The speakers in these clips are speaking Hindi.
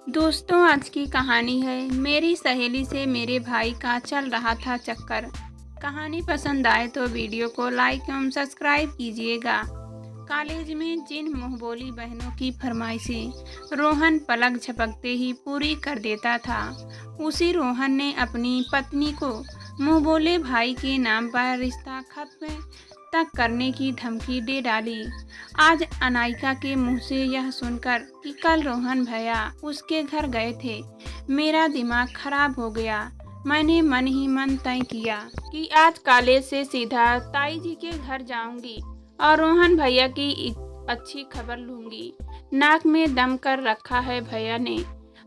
दोस्तों, आज की कहानी है मेरी सहेली से मेरे भाई का चल रहा था चक्कर। कहानी पसंद आए तो वीडियो को लाइक एवं सब्सक्राइब कीजिएगा। कॉलेज में जिन मुंहबोली बहनों की फरमाइशें रोहन पलक झपकते ही पूरी कर देता था, उसी रोहन ने अपनी पत्नी को मुंहबोले भाई के नाम पर रिश्ता खत्म तक करने की धमकी दे डाली। आज अनायका के मुंह से यह सुनकर कि कल रोहन भैया उसके घर गए थे, मेरा दिमाग खराब हो गया। मैंने मन ही मन तय किया कि आज कॉलेज से सीधा ताई जी के घर जाऊंगी और रोहन भैया की अच्छी खबर लूंगी। नाक में दम कर रखा है भैया ने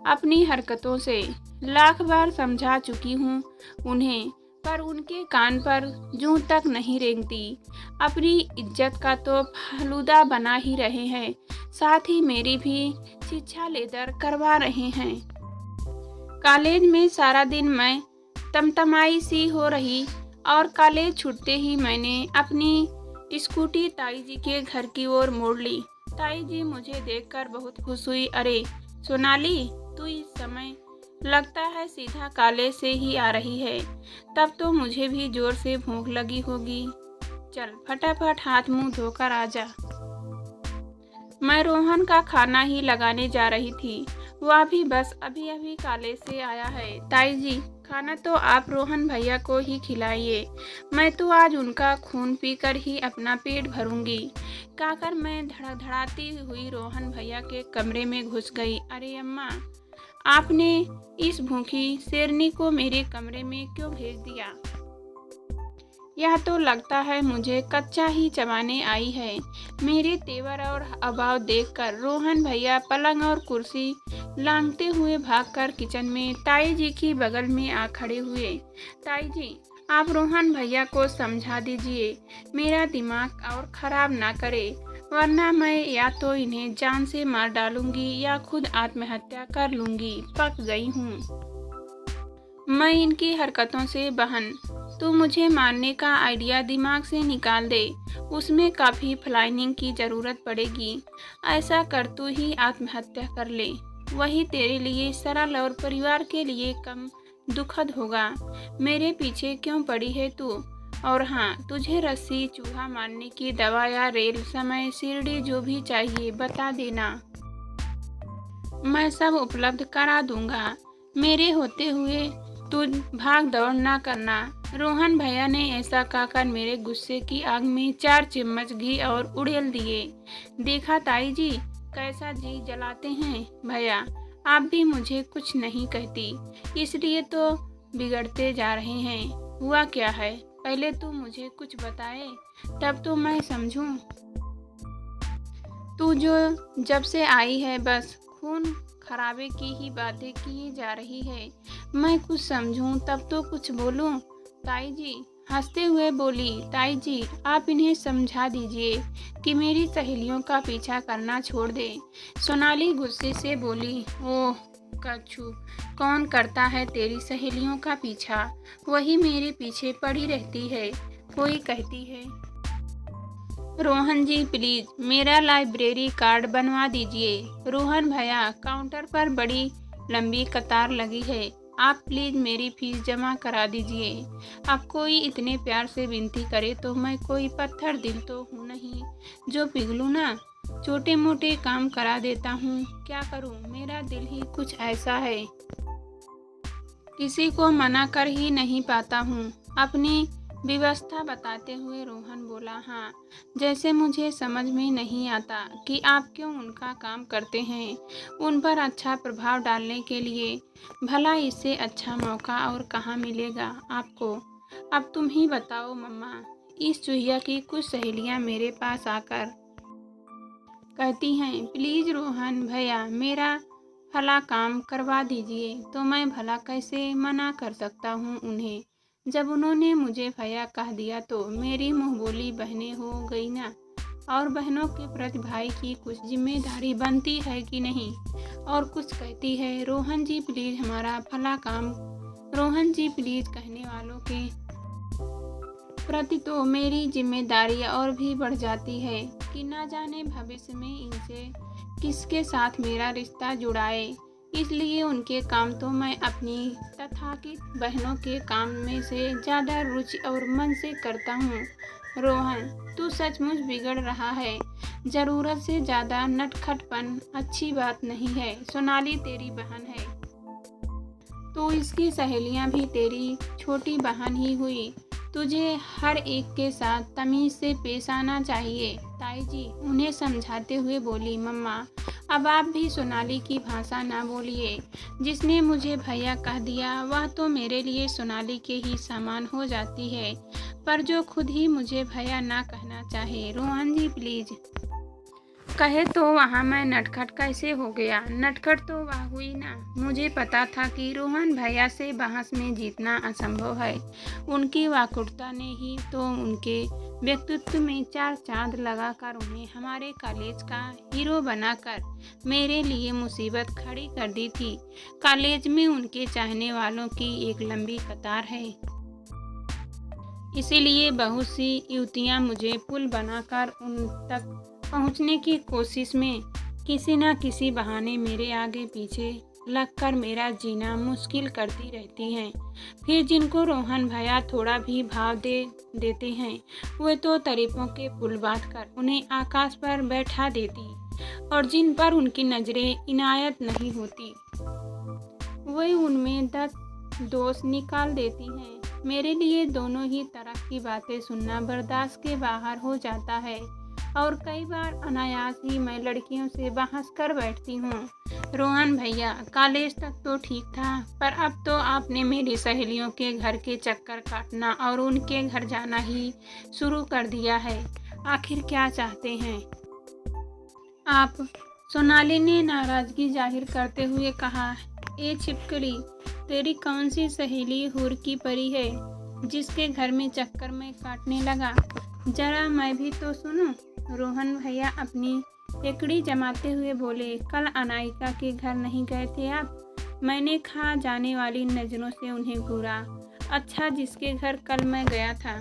अपनी हरकतों से। लाख बार समझा चुकी हूँ उन्हें, पर उनके कान पर जूं तक नहीं रेंगती। अपनी इज्जत का तो फालूदा बना ही रहे हैं, साथ ही मेरी भी शिक्षा लेदर करवा रहे हैं। कॉलेज में सारा दिन मैं तमतमाई सी हो रही और कॉलेज छूटते ही मैंने अपनी स्कूटी ताई जी के घर की ओर मोड़ ली। ताई जी मुझे देखकर बहुत खुश हुई। अरे सोनाली, तू इस समय लगता है सीधा कॉलेज से ही आ रही है, तब तो मुझे भी जोर से भूख लगी होगी। चल फटाफट हाथ मुंह धोकर आ जा। मैं रोहन का खाना ही लगाने जा रही थी, वह भी बस अभी अभी कॉलेज से आया है। ताई जी, खाना तो आप रोहन भैया को ही खिलाइए, मैं तो आज उनका खून पीकर ही अपना पेट भरूंगी। कहकर मैं धड़धड़ाती हुई रोहन भैया के कमरे में घुस गई। अरे अम्मा, आपने इस भूखी शेरनी को मेरे कमरे में क्यों भेज दिया? यह तो लगता है मुझे कच्चा ही चबाने आई है। मेरे तेवर और अभाव देखकर रोहन भैया पलंग और कुर्सी लांघते हुए भागकर किचन में ताई जी की बगल में आ खड़े हुए। ताई जी, आप रोहन भैया को समझा दीजिए, मेरा दिमाग और खराब ना करे, वरना मैं या तो इन्हें जान से मार डालूंगी या खुद आत्महत्या कर लूंगी। पक गई हूँ मैं इनकी हरकतों से। बहन, तू मुझे मारने का आइडिया दिमाग से निकाल दे, उसमें काफ़ी प्लानिंग की ज़रूरत पड़ेगी। ऐसा कर तू ही आत्महत्या कर ले, वही तेरे लिए सरल और परिवार के लिए कम दुखद होगा। मेरे पीछे क्यों पड़ी है तू? और हाँ, तुझे रस्सी, चूहा मारने की दवा या रेल समय शिरडी जो भी चाहिए बता देना, मैं सब उपलब्ध करा दूंगा। मेरे होते हुए तू भाग दौड़ ना करना। रोहन भैया ने ऐसा कहकर मेरे गुस्से की आग में 4 चम्मच घी और उड़ेल दिए। देखा ताई जी, कैसा जी जलाते हैं भैया। आप भी मुझे कुछ नहीं कहती, इसलिए तो बिगड़ते जा रहे हैं। हुआ क्या है, पहले तू मुझे कुछ बताए, तब तो मैं समझूं। तू जो जब से आई है बस खून खराबे की ही बातें की जा रही है। मैं कुछ समझूं तब तो कुछ बोलूं। ताई जी हंसते हुए बोली। ताई जी, आप इन्हें समझा दीजिए कि मेरी सहेलियों का पीछा करना छोड़ दे। सोनाली गुस्से से बोली। ओह कच्छू, कौन करता है तेरी सहेलियों का पीछा? वही मेरे पीछे पड़ी रहती है। कोई कहती है, रोहन जी प्लीज मेरा लाइब्रेरी कार्ड बनवा दीजिए। रोहन भैया, काउंटर पर बड़ी लंबी कतार लगी है, आप प्लीज मेरी फीस जमा करा दीजिए। अब कोई इतने प्यार से विनती करे तो मैं कोई पत्थर दिल तो हूँ नहीं जो पिघलूँ ना। छोटे मोटे काम करा देता हूँ, क्या करूँ, मेरा दिल ही कुछ ऐसा है, किसी को मना कर ही नहीं पाता हूँ। अपनी व्यवस्था बताते हुए रोहन बोला। हाँ, जैसे मुझे समझ में नहीं आता कि आप क्यों उनका काम करते हैं, उन पर अच्छा प्रभाव डालने के लिए। भला इससे अच्छा मौका और कहाँ मिलेगा आपको? अब तुम ही बताओ मम्मा। इस चूहिया की कुछ सहेलियाँ मेरे पास आकर कहती हैं, प्लीज़ रोहन भैया मेरा भला काम करवा दीजिए, तो मैं भला कैसे मना कर सकता हूँ उन्हें। जब उन्होंने मुझे भैया कह दिया तो मेरी मुँह बोली बहनें हो गई ना। और बहनों के प्रति भाई की कुछ जिम्मेदारी बनती है कि नहीं। और कुछ कहती है, रोहन जी प्लीज़ हमारा भला काम। रोहन जी प्लीज़ कहने वालों के प्रति तो मेरी जिम्मेदारी और भी बढ़ जाती है कि ना जाने भविष्य में इनसे किसके साथ मेरा रिश्ता जुड़ाए। इसलिए उनके काम तो मैं अपनी तथाकथित बहनों के काम में से ज़्यादा रुचि और मन से करता हूँ। रोहन, तू सचमुच बिगड़ रहा है। ज़रूरत से ज़्यादा नटखटपन अच्छी बात नहीं है। सोनाली तेरी बहन है तो इसकी सहेलियां भी तेरी छोटी बहन ही हुई। तुझे हर एक के साथ तमीज़ से पेश आना चाहिए। ताई जी उन्हें समझाते हुए बोली, मम्मा अब आप भी सोनाली की भाषा ना बोलिए। जिसने मुझे भैया कह दिया वह तो मेरे लिए सोनाली के ही समान हो जाती है, पर जो खुद ही मुझे भैया ना कहना चाहे। रोहन जी प्लीज़ कहे तो वहाँ मैं नटखट कैसे हो गया? नटखट तो वह हुई ना। मुझे पता था कि रोहन भैया से बहस में जीतना असंभव है। उनकी वाकुटता ने ही तो उनके व्यक्तित्व में चार चांद लगाकर उन्हें हमारे कॉलेज का हीरो बनाकर मेरे लिए मुसीबत खड़ी कर दी थी। कॉलेज में उनके चाहने वालों की एक लंबी कतार है। इसीलिए बहुत सी युवतियाँ मुझे पुल बनाकर उन तक पहुंचने की कोशिश में किसी न किसी बहाने मेरे आगे पीछे लगकर मेरा जीना मुश्किल करती रहती हैं। फिर जिनको रोहन भैया थोड़ा भी भाव दे देते हैं वे तो तारीफों के पुल बांध कर उन्हें आकाश पर बैठा देती, और जिन पर उनकी नज़रें इनायत नहीं होती वे उनमें 10 दोष निकाल देती हैं। मेरे लिए दोनों ही तरह की बातें सुनना बर्दाश्त के बाहर हो जाता है, और कई बार अनायास ही मैं लड़कियों से बहस कर बैठती हूँ। रोहन भैया कॉलेज तक तो ठीक था, पर अब तो आपने मेरी सहेलियों के घर के चक्कर काटना और उनके घर जाना ही शुरू कर दिया है। आखिर क्या चाहते हैं आप? सोनाली ने नाराजगी जाहिर करते हुए कहा, ए छिपकली, तेरी कौन सी सहेली हूर की परी है जिसके घर में चक्कर में काटने लगा? जरा मैं भी तो सुनूं। रोहन भैया अपनी एकड़ी जमाते हुए बोले, कल अनायिका के घर नहीं गए थे आप? मैंने खा जाने वाली नज़रों से उन्हें घूरा। अच्छा, जिसके घर कल मैं गया था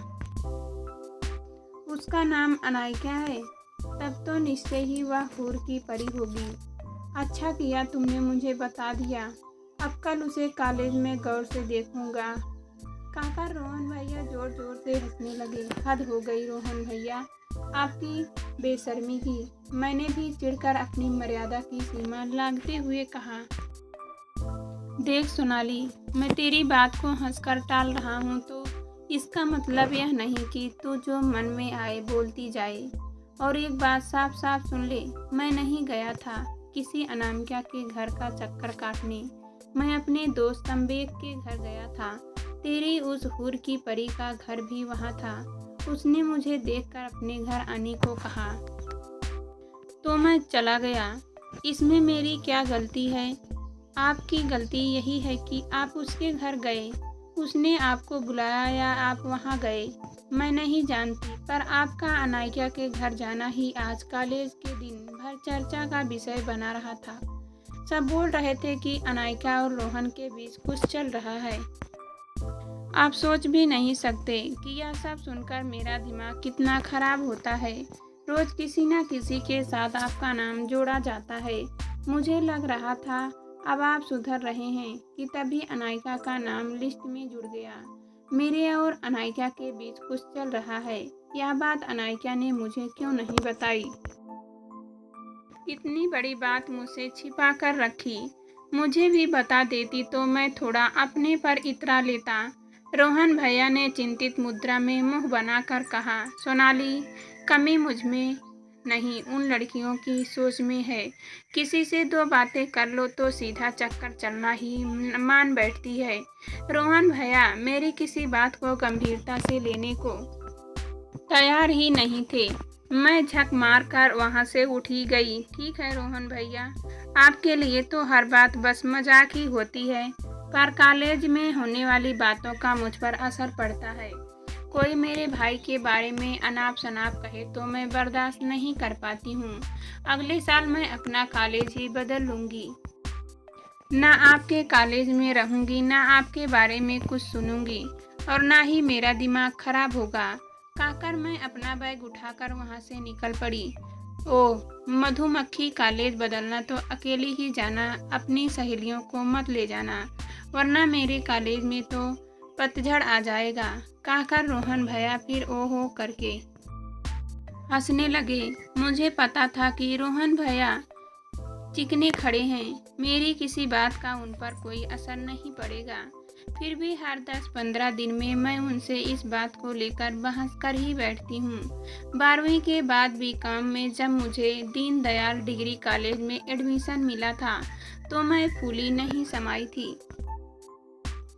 उसका नाम अनायिका है? तब तो निश्चय ही वह हूर की परी होगी। अच्छा किया तुमने मुझे बता दिया। अब कल उसे कॉलेज में गौर से देखूंगा। कहकर रोहन भैया जोर जोर से हंसने लगे। हद हो गई रोहन भैया आपकी बेशर्मी की। मैंने भी चिढ़कर अपनी मर्यादा की सीमा लांघते हुए कहा, देख सोनाली, मैं तेरी बात को हंसकर टाल रहा हूँ तो इसका मतलब यह नहीं कि तू जो मन में आए बोलती जाए। और एक बात साफ साफ सुन ले, मैं नहीं गया था किसी अनामिका के घर का चक्कर काटने। मैं अपने दोस्त अम्बेक के घर गया था। तेरी उस हूर की परी का घर भी वहाँ था। उसने मुझे देखकर अपने घर आने को कहा तो मैं चला गया। इसमें मेरी क्या गलती है? आपकी गलती यही है कि आप उसके घर गए। उसने आपको बुलाया या आप वहाँ गए मैं नहीं जानती, पर आपका अनायिका के घर जाना ही आज कॉलेज के दिन भर चर्चा का विषय बना रहा था। सब बोल रहे थे कि अनायिका और रोहन के बीच कुछ चल रहा है। आप सोच भी नहीं सकते कि यह सब सुनकर मेरा दिमाग कितना खराब होता है। रोज किसी न किसी के साथ आपका नाम जोड़ा जाता है। मुझे लग रहा था अब आप सुधर रहे हैं कि तभी अनायिका का नाम लिस्ट में जुड़ गया। मेरे और अनायिका के बीच कुछ चल रहा है। यह बात अनायिका ने मुझे क्यों नहीं बताई? इतनी बड़ी बात मुझसे छिपा कर रखी। मुझे भी बता देती तो मैं थोड़ा अपने पर इतरा लेता। रोहन भैया ने चिंतित मुद्रा में मुंह बनाकर कहा, सोनाली, कमी मुझ में नहीं उन लड़कियों की सोच में है। किसी से दो बातें कर लो तो सीधा चक्कर चलना ही मान बैठती है। रोहन भैया मेरी किसी बात को गंभीरता से लेने को तैयार ही नहीं थे। मैं झक मार कर वहाँ से उठी गई। ठीक है रोहन भैया, आपके लिए तो हर बात बस मजाक ही होती है, पर कॉलेज में होने वाली बातों का मुझ पर असर पड़ता है। कोई मेरे भाई के बारे में अनाप शनाप कहे तो मैं बर्दाश्त नहीं कर पाती हूँ। अगले साल मैं अपना कॉलेज ही बदल लूँगी। ना आपके कॉलेज में रहूँगी, ना आपके बारे में कुछ सुनूँगी, और ना ही मेरा दिमाग खराब होगा। कहकर मैं अपना बैग उठाकर वहाँ से निकल पड़ी। ओह! मधुमक्खी कॉलेज बदलना तो अकेली ही जाना, अपनी सहेलियों को मत ले जाना, वरना मेरे कॉलेज में तो पतझड़ आ जाएगा, कहकर रोहन भैया फिर ओहो करके हंसने लगे। मुझे पता था कि रोहन भैया चिकने खड़े हैं, मेरी किसी बात का उन पर कोई असर नहीं पड़ेगा। फिर भी हर 10-15 दिन में मैं उनसे इस बात को लेकर बहस कर ही बैठती हूँ। 12वीं के बाद बीकॉम में जब मुझे दीनदयाल डिग्री कॉलेज में एडमिशन मिला था, तो मैं फूली नहीं समाई थी।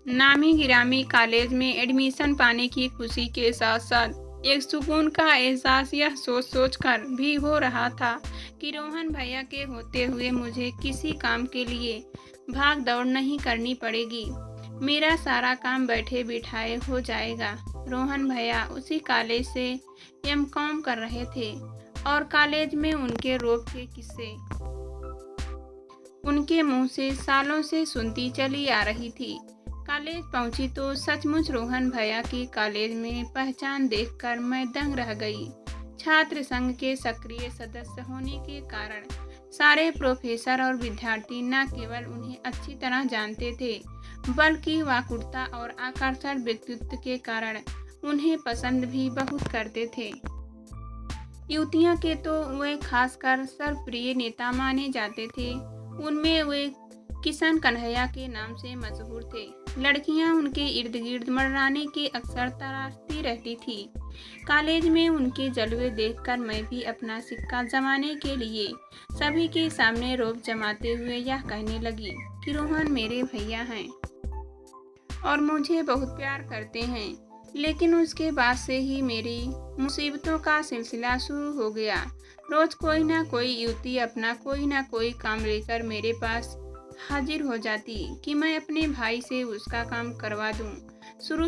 नामी गिरामी कॉलेज में एडमिशन पाने की खुशी के साथ साथ एक सुकून का एहसास यह सोच सोच कर भी हो रहा था कि रोहन भैया के होते हुए मुझे किसी काम के लिए भाग दौड़ नहीं करनी पड़ेगी। मेरा सारा काम बैठे बिठाए हो जाएगा। रोहन भैया उसी कॉलेज से एमकॉम कर रहे थे और कॉलेज में उनके रोब के किस्से उनके मुंह से सालों से सुनती चली आ रही थी। कॉलेज पहुंची तो सचमुच रोहन भैया की कॉलेज में पहचान देखकर मैं दंग रह गई। छात्र संघ के सक्रिय सदस्य होने के कारण सारे प्रोफेसर और विद्यार्थी न केवल उन्हें अच्छी तरह जानते थे, बल्कि वाकुटता और आकर्षक व्यक्तित्व के कारण उन्हें पसंद भी बहुत करते थे। युवतियों के तो वे खासकर सर्वप्रिय नेता माने जाते थे। उनमें वे किशन कन्हैया के नाम से मशहूर थे। लड़कियां उनके इर्द गिर्द मंडराने की अक्सर तराशती रहती थी। कॉलेज में उनके जलवे देखकर मैं भी अपना सिक्का जमाने के लिए सभी के सामने रोब जमाते हुए यह कहने लगी कि रोहन मेरे भैया हैं और मुझे बहुत प्यार करते हैं। लेकिन उसके बाद से ही मेरी मुसीबतों का सिलसिला शुरू हो गया। रोज कोई ना कोई युवती अपना कोई ना कोई काम लेकर मेरे पास हाजिर हो जाती कि मैं अपने भाई से उसका काम करवा दूं।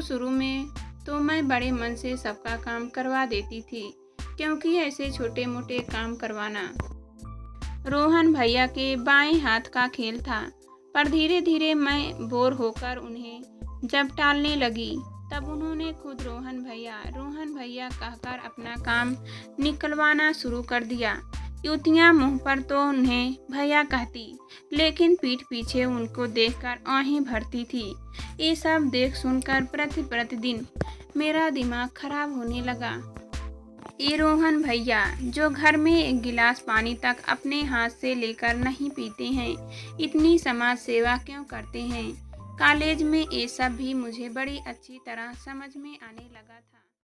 शुरू में तो मैं बड़े मन से सबका काम करवा देती थी, क्योंकि ऐसे छोटे मोटे काम करवाना रोहन भैया के बाएं हाथ का खेल था। पर धीरे धीरे मैं बोर होकर उन्हें जब टालने लगी, तब उन्होंने खुद रोहन भैया कहकर अपना काम निकलवाना शुरू कर दिया। युवतियां मुंह पर तो उन्हें भैया कहती, लेकिन पीठ पीछे उनको देखकर आहें भरती थी। ये सब देख सुनकर प्रतिदिन मेरा दिमाग खराब होने लगा। ये रोहन भैया जो घर में एक गिलास पानी तक अपने हाथ से लेकर नहीं पीते हैं, इतनी समाज सेवा क्यों करते हैं? कॉलेज में ये सब भी मुझे बड़ी अच्छी तरह समझ में आने लगा था।